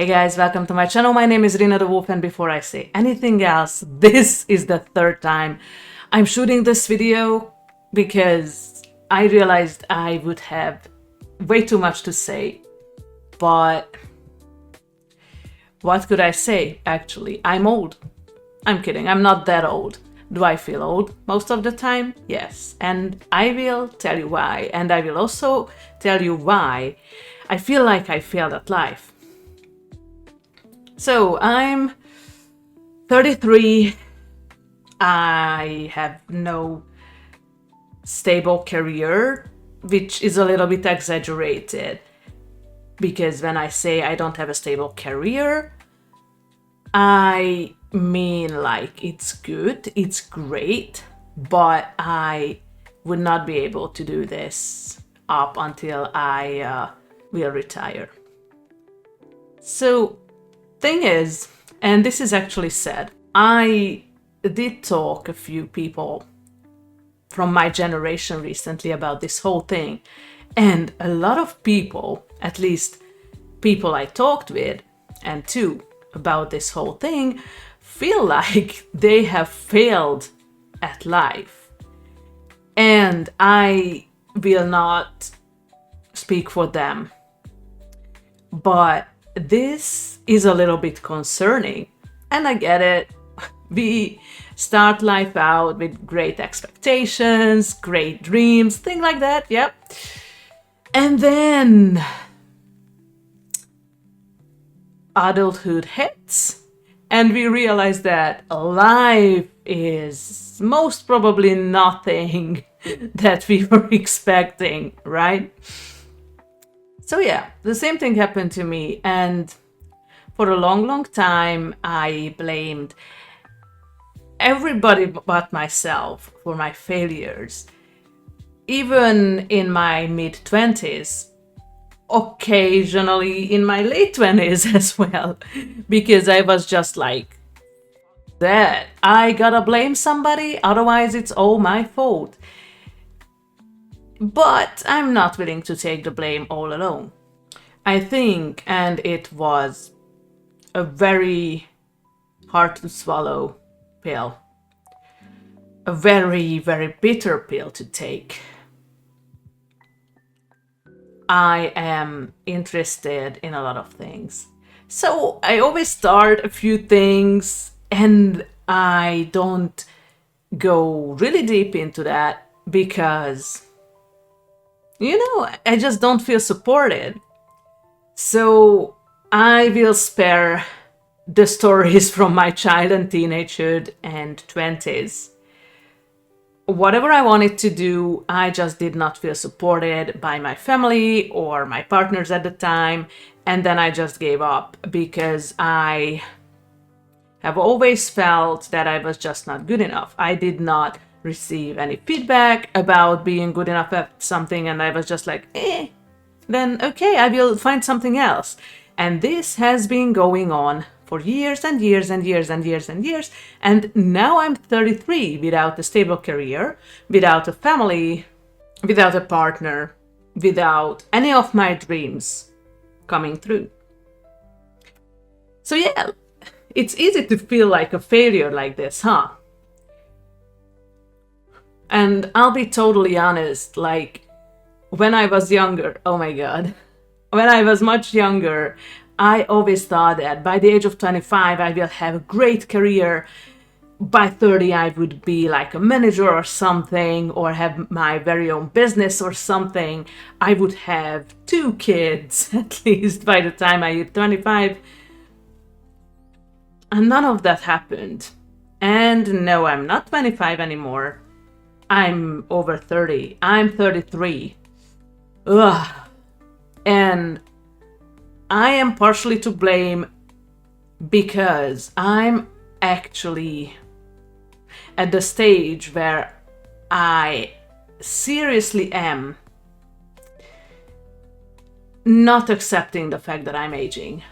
Hey guys, welcome to my channel. My name is Rina the Wolffe, and before I say anything else, this is the third time I'm shooting this video because I realized I would have way too much to say, but what could I say actually? I'm old. I'm kidding, I'm not that old. Do I feel old most of the time? Yes, and I will tell you why, and I will also tell you why I feel like I failed at life. So I'm 33. I have no stable career, which is a little bit exaggerated, because when I say I don't have a stable career, I mean like it's good, it's great, but I would not be able to do this up until I will retire. So thing is, and this is actually sad, I did talk a few people from my generation recently about this whole thing, and a lot of people, at least people I talked with and to about this whole thing, feel like they have failed at life. And I will not speak for them, but this is a little bit concerning, and I get it. We start life out with great expectations, great dreams, things like that, yep. And then adulthood hits, and we realize that life is most probably nothing that we were expecting, right? So yeah, the same thing happened to me, and for a long time I blamed everybody but myself for my failures. Even in my mid-20s, occasionally in my late 20s as well, because I was just like, that I gotta blame somebody, otherwise it's all my fault. But I'm not willing to take the blame all alone. I think, and it was a very hard to swallow pill, a very, very bitter pill to take. I am interested in a lot of things. So I always start a few things and I don't go really deep into that because, I just don't feel supported. So I will spare the stories from my child and teenagehood and 20s. Whatever I wanted to do, I just did not feel supported by my family or my partners at the time, and then I just gave up because I have always felt that I was just not good enough. I did not receive any feedback about being good enough at something, and I was just like, then okay, I will find something else. And this has been going on for years and years and years and years and years, and now I'm 33 without a stable career, without a family, without a partner, without any of my dreams coming through. So yeah, it's easy to feel like a failure like this, huh? And I'll be totally honest, like, when I was younger, oh my god, when I was much younger, I always thought that by the age of 25, I will have a great career. By 30, I would be like a manager or something, or have my very own business or something. I would have 2 kids, at least by the time I hit 25. And none of that happened. And no, I'm not 25 anymore. I'm over 30. I'm 33. Ugh. And I am partially to blame because I'm actually at the stage where I seriously am not accepting the fact that I'm aging.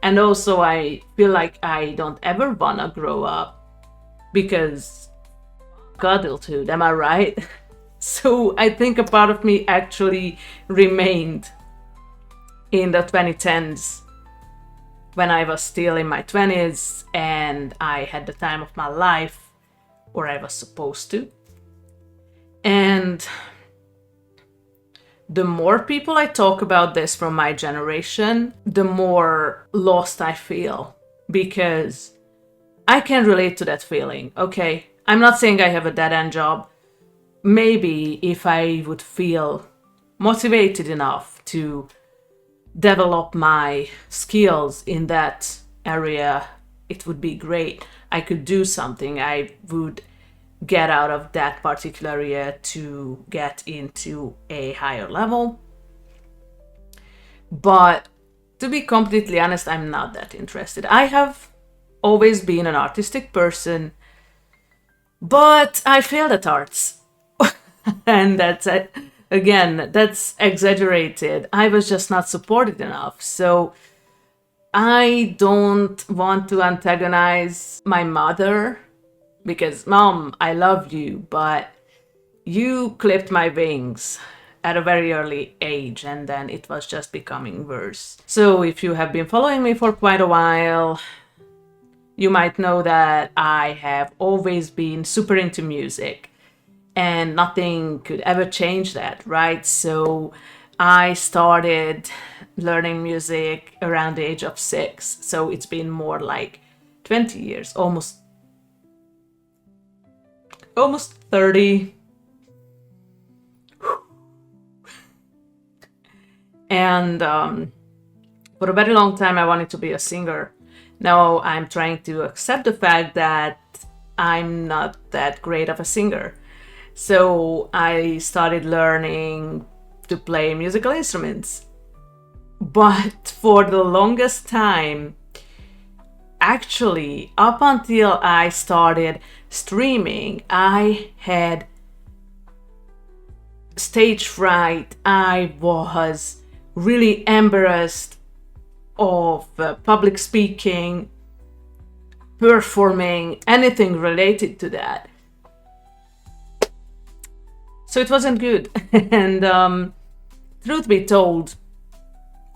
And also I feel like I don't ever wanna grow up because adulthood, am I right? So I think a part of me actually remained in the 2010s when I was still in my 20s and I had the time of my life, or I was supposed to. And the more people I talk about this from my generation, the more lost I feel, because I can relate to that feeling. Okay, I'm not saying I have a dead-end job. Maybe if I would feel motivated enough to develop my skills in that area, it would be great. I could do something. I would get out of that particular area to get into a higher level. But to be completely honest, I'm not that interested. I have always been an artistic person, but I failed at arts. And again, that's exaggerated. I was just not supported enough. So I don't want to antagonize my mother because, Mom, I love you, but you clipped my wings at a very early age, and then it was just becoming worse. So if you have been following me for quite a while, you might know that I have always been super into music, and nothing could ever change that, right? So I started learning music around the age of 6. So it's been more like 20 years, almost 30. And for a very long time, I wanted to be a singer. Now I'm trying to accept the fact that I'm not that great of a singer. So I started learning to play musical instruments. But for the longest time, actually, up until I started streaming, I had stage fright. I was really embarrassed of public speaking, performing, anything related to that. So it wasn't good. And truth be told,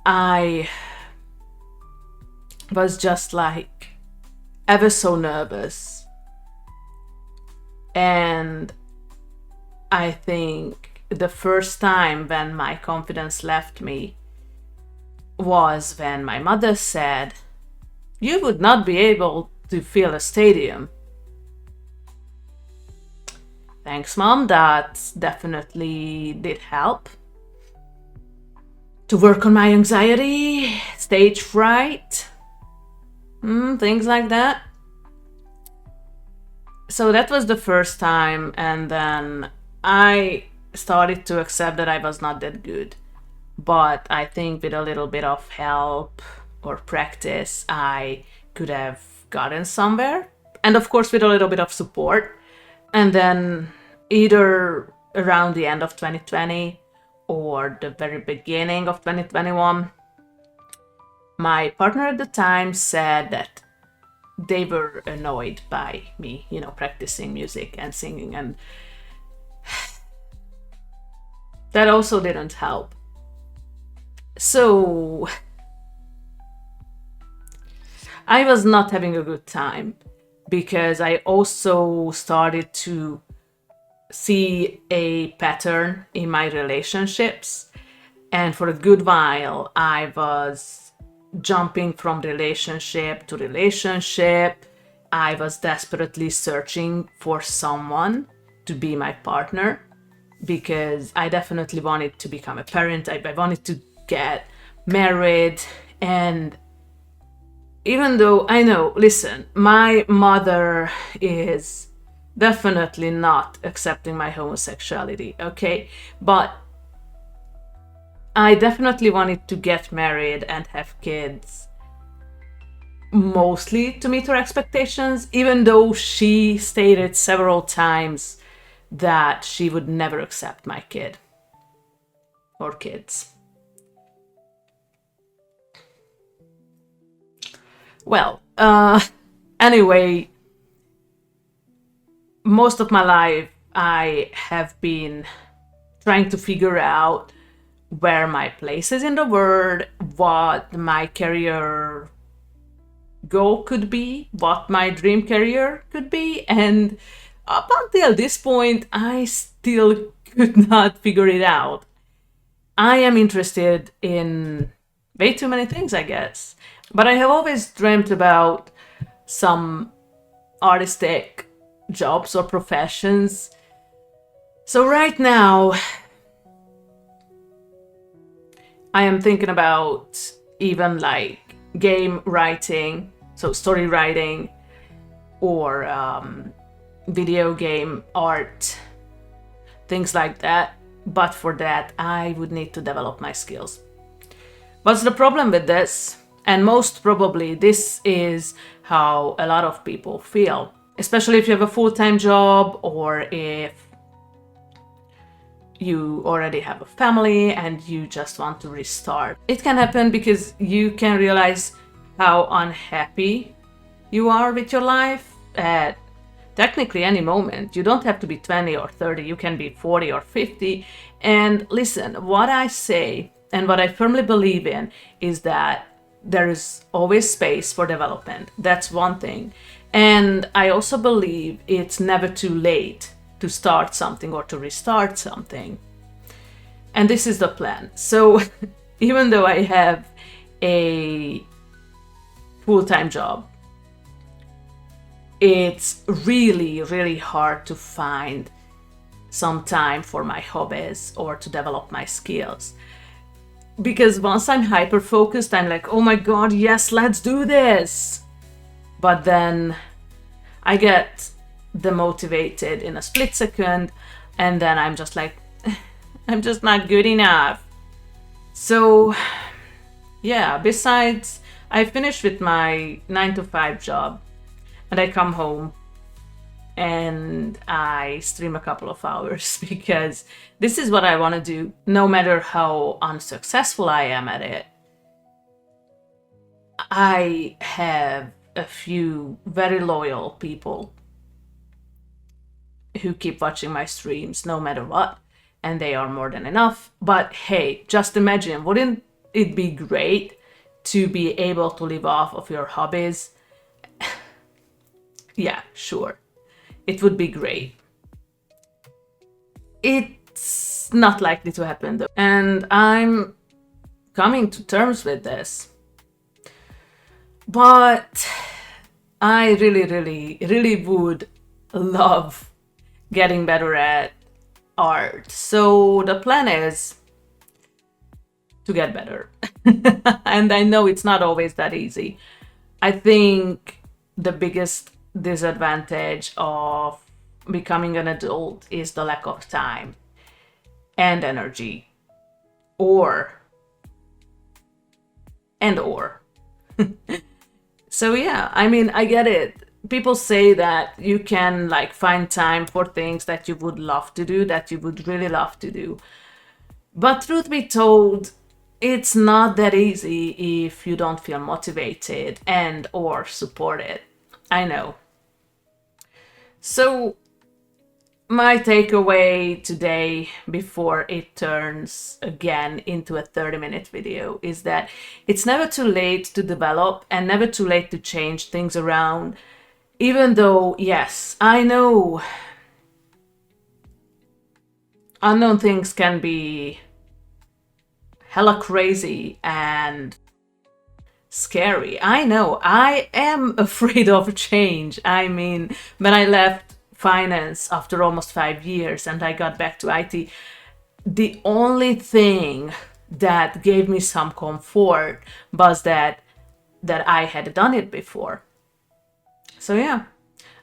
I was just like ever so nervous. And I think the first time when my confidence left me was when my mother said, "You would not be able to fill a stadium." Thanks, Mom. That definitely did help to work on my anxiety, stage fright, things like that. So that was the first time, and then I started to accept that I was not that good. But I think with a little bit of help or practice, I could have gotten somewhere. And of course, with a little bit of support. And then either around the end of 2020 or the very beginning of 2021, my partner at the time said that they were annoyed by me, practicing music and singing. And that also didn't help. So I was not having a good time because I also started to see a pattern in my relationships. And for a good while, I was jumping from relationship to relationship. I was desperately searching for someone to be my partner because I definitely wanted to become a parent. I wanted to get married. And even though I know, listen, my mother is definitely not accepting my homosexuality, okay? But I definitely wanted to get married and have kids, mostly to meet her expectations, even though she stated several times that she would never accept my kid or kids. Well, anyway, most of my life I have been trying to figure out where my place is in the world, what my career goal could be, what my dream career could be. And up until this point, I still could not figure it out. I am interested in way too many things, I guess. But I have always dreamt about some artistic jobs or professions. So right now, I am thinking about even like game writing, so story writing, or video game art, things like that. But for that, I would need to develop my skills. What's the problem with this? And most probably, this is how a lot of people feel, especially if you have a full-time job or if you already have a family and you just want to restart. It can happen because you can realize how unhappy you are with your life at technically any moment. You don't have to be 20 or 30, you can be 40 or 50. And listen, what I say and what I firmly believe in is that there is always space for development. That's one thing. And I also believe it's never too late to start something or to restart something. And this is the plan. So even though I have a full-time job, it's really, really hard to find some time for my hobbies or to develop my skills. Because once I'm hyper-focused, I'm like, oh my God, yes, let's do this. But then I get demotivated in a split second, and then I'm just like, I'm just not good enough. So yeah, besides, I finished with my 9 to 5 job and I come home and I stream a couple of hours because this is what I want to do, no matter how unsuccessful I am at it. I have a few very loyal people who keep watching my streams no matter what, and they are more than enough. But hey, just imagine, wouldn't it be great to be able to live off of your hobbies? Yeah, sure. It would be great. It's not likely to happen though. And I'm coming to terms with this. But I really, really, really would love getting better at art. So the plan is to get better. And I know it's not always that easy. I think the biggest disadvantage of becoming an adult is the lack of time and energy, or. So yeah, I mean, I get it. People say that you can like find time for things that you would love to do, that you would really love to do. But truth be told, it's not that easy if you don't feel motivated and or supported. I know. So my takeaway today, before it turns again into a 30-minute video, is that it's never too late to develop and never too late to change things around. Even though, yes, I know unknown things can be hella crazy and scary. I know, I am afraid of change. I mean, when I left finance after almost 5 years and I got back to IT, the only thing that gave me some comfort was that I had done it before. So yeah,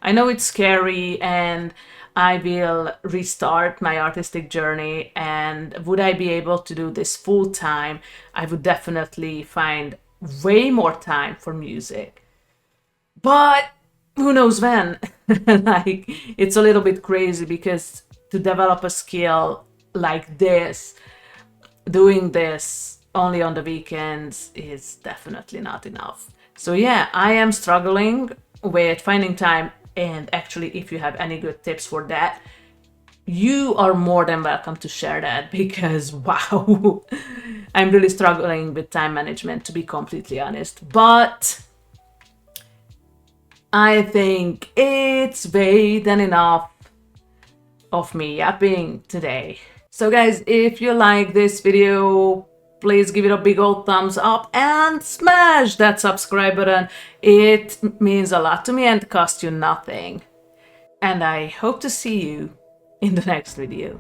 I know it's scary and I will restart my artistic journey, and would I be able to do this full time, I would definitely find way more time for music. But who knows when? Like, it's a little bit crazy because to develop a skill like this, doing this only on the weekends is definitely not enough. So yeah, I am struggling with finding time, and actually if you have any good tips for that, you are more than welcome to share that, because wow, I'm really struggling with time management, to be completely honest. But I think it's way than enough of me yapping today. So guys, if you like this video, please give it a big old thumbs up and smash that subscribe button. It means a lot to me and costs you nothing. And I hope to see you in the next video.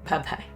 Bye bye.